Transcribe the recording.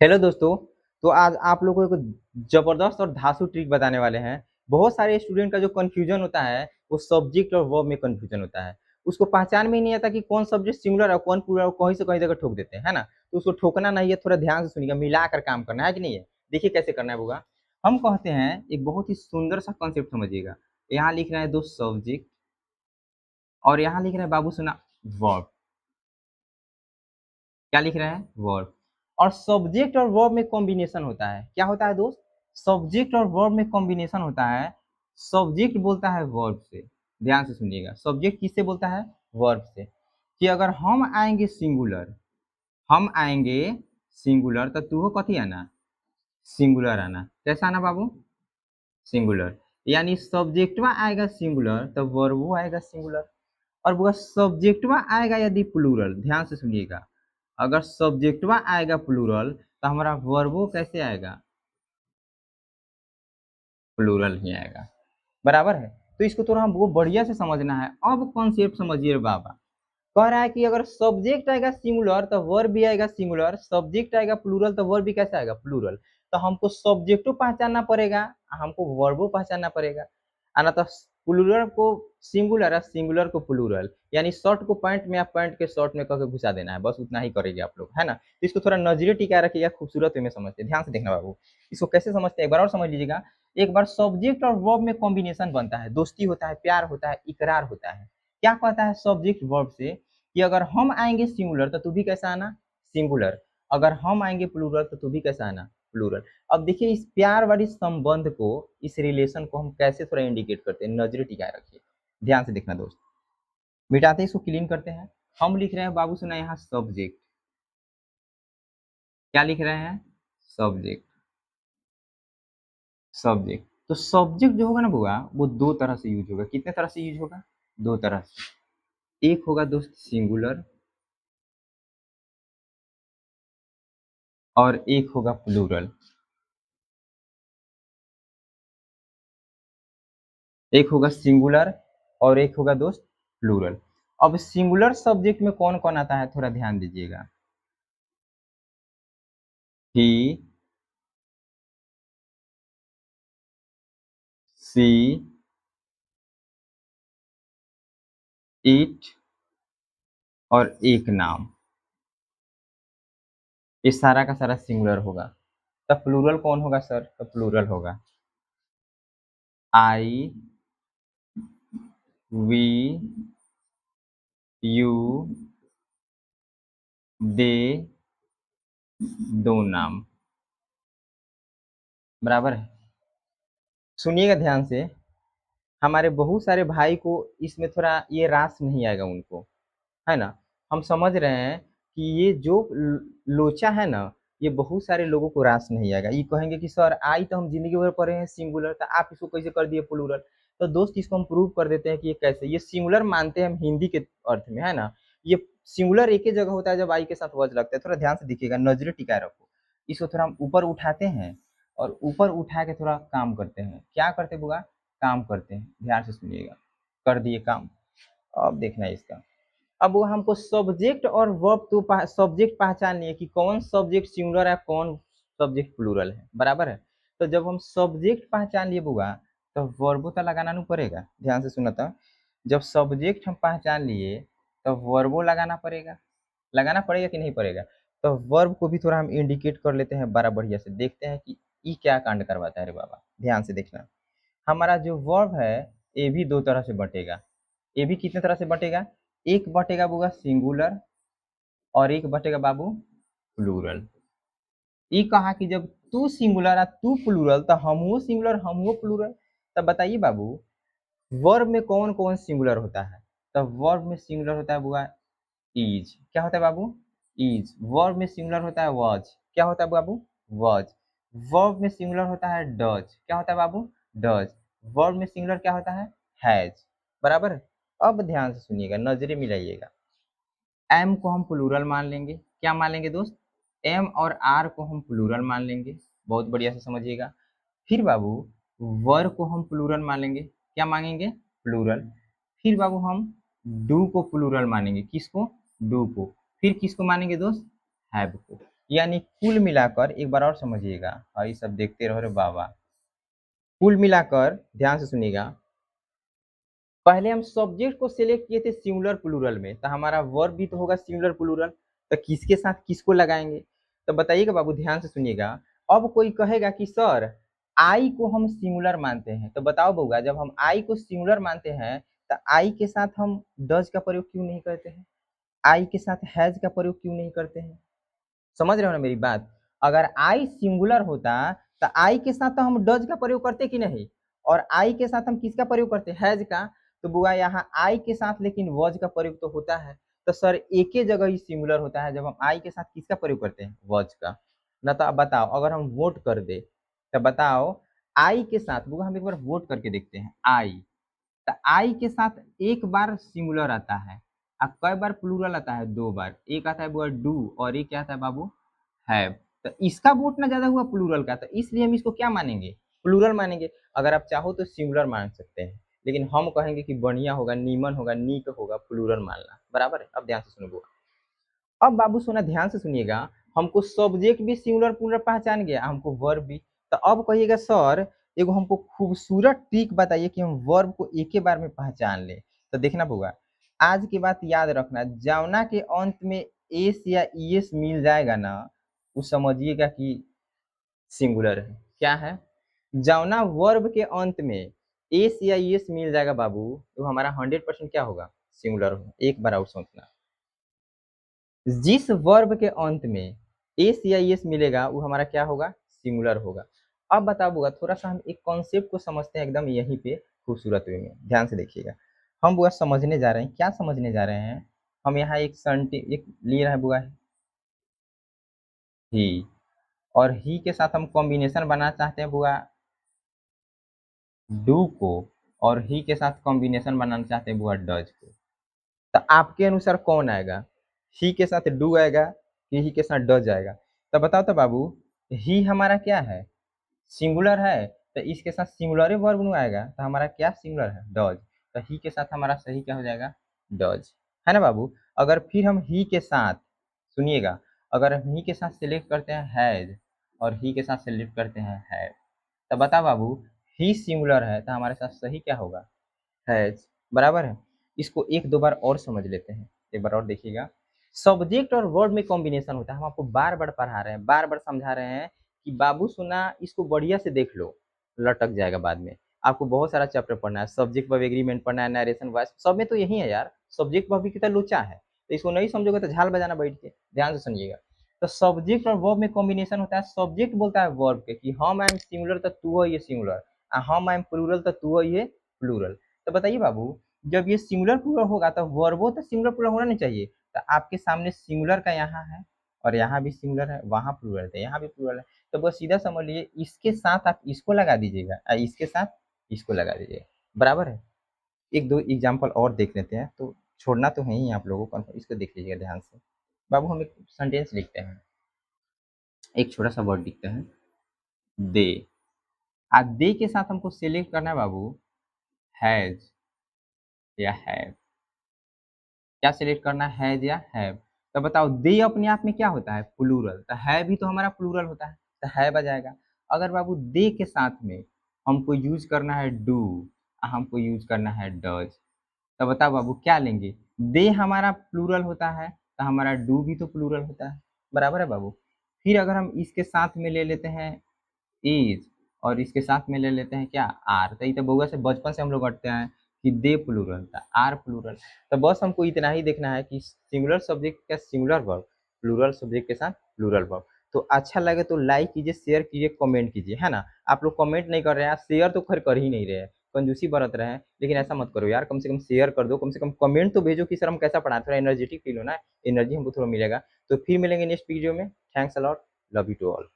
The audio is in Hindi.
हेलो दोस्तों। तो आज आप लोगों को एक जबरदस्त और धांसू ट्रिक बताने वाले हैं। बहुत सारे स्टूडेंट का जो कंफ्यूजन होता है वो सब्जेक्ट और वर्ब में कंफ्यूजन होता है। उसको पहचान में ही नहीं आता कि कौन सब्जेक्ट सिंगुलर और कौन प्लूरल, कहीं से कहीं जगह ठोक देते हैं, है ना। तो उसको ठोकना नहीं है, थोड़ा ध्यान से सुनिएगा, मिलाकर काम करना है कि नहीं है। देखिए कैसे करना है होगा। हम कहते हैं एक बहुत ही सुंदर सा कॉन्सेप्ट समझिएगा। यहाँ लिख रहे हैं दो सब्जेक्ट और यहाँ लिख रहे हैं बाबू सुना वर्ब। क्या लिख रहे हैं? वर्ब। और सब्जेक्ट और वर्ब में कॉम्बिनेशन होता है। क्या होता है दोस्त? सब्जेक्ट और वर्ब में कॉम्बिनेशन होता है। सब्जेक्ट बोलता है वर्ब से। ध्यान से सुनिएगा, सब्जेक्ट किससे बोलता है? वर्ब से। कि अगर हम आएंगे सिंगुलर, हम आएंगे सिंगुलर तो तू हो कथी आना? सिंगुलर आना। कैसा आना बाबू? सिंगुलर। यानी सब्जेक्टवा आएगा सिंगुलर तो वर्बो आएगा सिंगुलर। और वो सब्जेक्टवा आएगा यदि प्लूरल, ध्यान से सुनिएगा, अगर सब्जेक्टवा आएगा प्लूरल तो हमारा वर्बो कैसे आएगा? प्लूरल ही आएगा। बराबर है। तो इसको थोड़ा हमको बढ़िया से समझना है। अब कॉन्सेप्ट समझिए बाबा। कह रहा है कि अगर सब्जेक्ट आएगा सिंगुलर तो वर्ब भी आएगा सिंगुलर, सब्जेक्ट आएगा प्लूरल तो वर्ब भी कैसे आएगा? प्लूरल। तो हमको सब्जेक्टो पहचानना पड़ेगा, हमको वर्बो पहचानना पड़ेगा। आना तो प्लूरल को सिंगुलर और सिंगुलर को प्लूरल, यानी शॉर्ट को पॉइंट में या पॉइंट के शॉर्ट में करके घुसा देना है, बस उतना ही करेंगे आप लोग, है ना। तो इसको थोड़ा नजरे टिका रखिएगा, खूबसूरत वे में समझते, ध्यान से देखना बाबू। इसको कैसे समझते हैं एक बार और समझ लीजिएगा। एक बार सब्जेक्ट और वर्ब में कॉम्बिनेशन बनता है, दोस्ती होता है, प्यार होता है, इकरार होता है। क्या कहता है सब्जेक्ट वर्ब से कि अगर हम आएंगे सिंगुलर तो तू भी कैसा आना? सिंगुलर। अगर हम आएंगे प्लूरल तो तू भी कैसा आना? प्लूरल। अब देखिए इस प्यार वाली संबंध को, इस रिलेशन को हम कैसे थोड़ा इंडिकेट करते हैं, नजरे टिकाए रखिए, ध्यान से देखना दोस्त। मिटाते हैं, इसको क्लीन करते हैं। हम लिख रहे हैं बाबू सुना यहाँ सब्जेक्ट। क्या लिख रहे हैं? सब्जेक्ट। सब्जेक्ट। तो सब्जेक्ट जो होगा ना बुआ, वो दो तरह से यूज होगा। कितने तरह से यूज होगा? दो तरह से। एक होगा दोस्त सिंगुलर और एक होगा प्लूरल। एक होगा सिंगुलर और एक होगा दोस्त प्लूरल। अब सिंगुलर सब्जेक्ट में कौन कौन आता है थोड़ा ध्यान दीजिएगा। ही, सी, इट और एक नाम। ये सारा का सारा सिंगुलर होगा। तब प्लूरल कौन होगा सर? तो प्लूरल होगा आई, वी, यू, दे, दो नाम। बराबर है। सुनिएगा ध्यान से। हमारे बहुत सारे भाई को इसमें थोड़ा ये रास नहीं आएगा उनको, है ना। हम समझ रहे हैं कि ये जो लोचा है ना, ये बहुत सारे लोगों को रास नहीं आएगा। ये कहेंगे कि सर आई तो हम जिंदगी भर पढ़े हैं सिंगुलर, तो आप इसको कैसे कर दिए प्लूरल? तो दोस्त इसको हम प्रूव कर देते हैं कि ये कैसे। ये सिंगुलर मानते हैं हम हिंदी के अर्थ में, है ना। ये सिंगुलर एक ही जगह होता है जब आई के साथ वज लगता है। थोड़ा ध्यान से दिखिएगा, नजरे टिकाए रखो। इसको थोड़ा हम ऊपर उठाते हैं और ऊपर उठा के थोड़ा काम करते हैं। क्या करते बुआ? काम करते हैं। ध्यान से सुनिएगा। कर दिए काम। अब देखना है इसका। अब वो हमको सब्जेक्ट और वर्ब तो सब्जेक्ट पहचान लिए कि कौन सब्जेक्ट सिंगुलर है, कौन सब्जेक्ट प्लूरल है। बराबर है। तो जब हम सब्जेक्ट पहचान लिए बुआ तो वर्बो तो लगाना नहीं पड़ेगा। ध्यान से सुना था। जब सब्जेक्ट हम पहचान लिए तो वर्बो लगाना पड़ेगा। लगाना पड़ेगा कि नहीं पड़ेगा? तो वर्ब को भी थोड़ा हम इंडिकेट कर लेते हैं बड़ा बढ़िया से, देखते हैं कि ये क्या कांड करवाता है रे बाबा। ध्यान से देखना। हमारा जो वर्ब है ये भी दो तरह से बटेगा। ये भी कितने तरह से बटेगा? एक बटेगा बुआ सिंगुलर और एक बटेगा बाबू प्लूरल। ये कहा कि जब तू सिंगुलर है तू प्लूरल तो हमहू सिंगुलर हमहू प्लूरल। तब बताइए बाबू, वर्ब में कौन कौन सिंगुलर होता है? तब वर्ब में सिंगुलर होता है बुआ इज। क्या होता है बाबू? इज। वर्ब में सिंगुलर होता है वॉज। क्या होता है बाबू? वॉज। वर्ब में सिंगुलर होता है डज। क्या होता है बाबू? डज। वर्ब में सिंगुलर क्या होता है? हैज। बराबर है। अब ध्यान से सुनिएगा, नजरे मिलाइएगा। एम को हम प्लूरल मान लेंगे। क्या मान लेंगे दोस्त? एम और आर को हम प्लूरल मान लेंगे। बहुत बढ़िया से समझिएगा। फिर बाबू वर को हम प्लूरल मानेंगे। क्या मांगेंगे? प्लूरल। फिर बाबू हम डू को प्लूरल मानेंगे। किसको? डू को। फिर किसको मानेंगे दोस्त? हैव को। यानी कुल मिलाकर एक बार और समझिएगा, और ये सब देखते रहो रे बाबा। कुल मिलाकर ध्यान से सुनिएगा, पहले हम सब्जेक्ट को सिलेक्ट किए थे सिंगुलर प्लूरल में, तो हमारा वर्ब भी तो होगा सिंगुलर प्लूरल, तो किसके साथ किसको लगाएंगे? तो बताइएगा बाबू, ध्यान से सुनिएगा। अब कोई कहेगा कि सर आई को हम सिंगुलर मानते हैं, तो बताओ बउआ, जब हम आई को सिंगुलर मानते हैं तो आई के साथ हम डज का प्रयोग क्यों नहीं करते हैं? आई के साथ हैज का प्रयोग क्यों नहीं करते हैं? समझ रहे हो ना मेरी बात? अगर आई सिंगुलर होता तो आई के साथ तो हम डज का प्रयोग करते कि नहीं, और आई के साथ हम किसका प्रयोग करते हैं? हैज का। तो बुआ यहाँ आई के साथ लेकिन वॉज का प्रयोग तो होता है, तो सर एक ही जगह ही सिंगुलर होता है जब हम आई के साथ किसका प्रयोग करते हैं? वॉज का। ना तो अब बताओ, अगर हम वोट कर दे तो बताओ, आई के साथ बुआ हम एक बार वोट करके देखते हैं। आई, तो आई के साथ एक बार सिंगुलर आता है, अब कई बार प्लूरल आता है? दो बार। एक आता है बुआ डू, और एक क्या आता है बाबू? हैव। तो इसका वोट ना ज्यादा हुआ प्लूरल का, तो इसलिए हम इसको क्या मानेंगे? प्लूरल मानेंगे। अगर आप चाहो तो सिंगुलर मान सकते हैं, लेकिन हम कहेंगे कि बढ़िया होगा, नीमन होगा, नीक होगा प्लूरल मानना। बराबर है? अब ध्यान से सुनो बुआ। अब बाबू सोना ध्यान से सुनिएगा, हमको सब्जेक्ट भी सिंगुलर प्लूरल पहचान गया, हमको वर्ब भी। तो अब कहिएगा सर एगो हमको खूबसूरत ट्रिक बताइए कि हम वर्ब को एक ही बार में पहचान ले। तो देखना होगा, आज की बात याद रखना, जवना के अंत में एस या ईएस मिल जाएगा ना, वो समझिएगा कि सिंगुलर है। क्या है? जवना वर्ब के अंत में एस या ईएस मिल जाएगा बाबू, तो हमारा 100% क्या होगा? सिंगुलर होगा। एक बार और सोचना, जिस वर्ब के अंत में एस या एस मिलेगा वो हमारा क्या होगा? सिंगुलर होगा। अब बताओ, थोड़ा सा हम एक कॉन्सेप्ट को समझते हैं एकदम यहीं पे खूबसूरत वे में। ध्यान से देखिएगा, हम बुआ समझने जा रहे हैं। क्या समझने जा रहे हैं? हम यहाँ एक संटी एक ले रहे हैं बुआ, ही, और ही के साथ हम कॉम्बिनेशन बनाना चाहते हैं बुआ डू को, और ही के साथ कॉम्बिनेशन बनाना चाहते हैं बुआ डज को। तो आपके अनुसार कौन आएगा? ही के साथ डू आएगा कि ही के साथ डज आएगा? तो बताओ तो बाबू, ही हमारा क्या है? सिंगुलर है, तो इसके साथ सिंगुलर वर्ब नु आएगा, तो हमारा क्या सिंगुलर है? डज। तो ही के साथ हमारा सही क्या हो जाएगा? डज। है ना बाबू? अगर फिर हम ही के साथ, सुनिएगा, अगर हम ही के साथ सिलेक्ट करते हैं हैज, और ही के साथ सिलेक्ट करते हैं हैव, तो बता बाबू, ही सिंगुलर है तो हमारे साथ सही क्या होगा? हैज। बराबर है? इसको एक दो बार और समझ लेते हैं, एक बार और देखिएगा। सब्जेक्ट और वर्ब में कॉम्बिनेशन होता है, हम आपको बार बार पढ़ा रहे हैं, बार बार समझा रहे हैं कि बाबू सुना, इसको बढ़िया से देख लो, लटक जाएगा बाद में। आपको बहुत सारा चैप्टर पढ़ना है, सब्जेक्ट वर्ब एग्रीमेंट पढ़ना है, नरेशन वॉइस, सब में तो यही है यार। सब्जेक्ट वर्ब भी कितना लोचा है, तो इसको नहीं समझोगे तो झाल बजाना बैठ के। ध्यान से सुनिएगा, तो सब्जेक्ट और वर्ब में कॉम्बिनेशन होता है। सब्जेक्ट बोलता है वर्ब के कि हम आई एम सिंगुलर तो तू है ये सिंगुलर, हम आई एम प्लूरल तो तू है ये प्लूरल। तो बताइए बाबू, जब ये सिंगुलर प्लूरल होगा तो वर्बो तो सिंगुलर प्लूरल होना नहीं चाहिए? तो आपके सामने सिंगुलर का यहाँ है, और यहाँ भी सिंगुलर है, वहां प्लूरल है, यहाँ भी प्लूरल है, तो बस सीधा समझ लीजिए, इसके साथ आप इसको लगा दीजिएगा और इसके साथ इसको लगा दीजिएगा। बराबर है? एक दो एग्जाम्पल और देख लेते हैं, तो छोड़ना तो है ही आप लोगों को, इसको देख लीजिएगा ध्यान से। बाबू हम एक सेंटेंस लिखते हैं, एक छोटा सा वर्ड लिखते हैं, दे। आज दे के साथ हमको सिलेक्ट करना है बाबू, हैज या हैव। क्या सिलेक्ट करना है? हैज या हैव। तो बताओ, दे अपने आप में क्या होता है? प्लूरल, तो है भी तो हमारा प्लूरल होता है, तो है आ जाएगा। अगर बाबू दे के साथ में हमको यूज करना है डू, हमको यूज करना है डज, तो बताओ बाबू क्या लेंगे? दे हमारा प्लूरल होता है, तो हमारा डू भी तो प्लूरल होता है। बराबर है बाबू? फिर अगर हम इसके साथ में ले लेते हैं इज, और इसके साथ में ले लेते हैं क्या? आर, तो ये तो बउआ से बचपन से हम लोग करते हैं कि दे प्लूरल था, आर प्लूरल। तो बस हमको इतना ही देखना है कि सिंगुलर सब्जेक्ट का सिंगुलर वर्ब, प्लूरल सब्जेक्ट के साथ प्लूरल वर्ब। तो अच्छा लगे तो लाइक कीजिए, शेयर कीजिए, कमेंट कीजिए, है ना? आप लोग कमेंट नहीं कर रहे हैं, शेयर तो खैर कर ही नहीं रहे हैं, कंजूसी बरत रहे हैं, लेकिन ऐसा मत करो यार, कम से कम शेयर कर दो, कम से कम कमेंट तो भेजो कि सर हम कैसा पढ़ा, थोड़ा एनर्जेटिक फील होना है, एनर्जी हमको थोड़ा मिलेगा। तो फिर मिलेंगे नेक्स्ट वीडियो में। Thanks a lot, love you to all.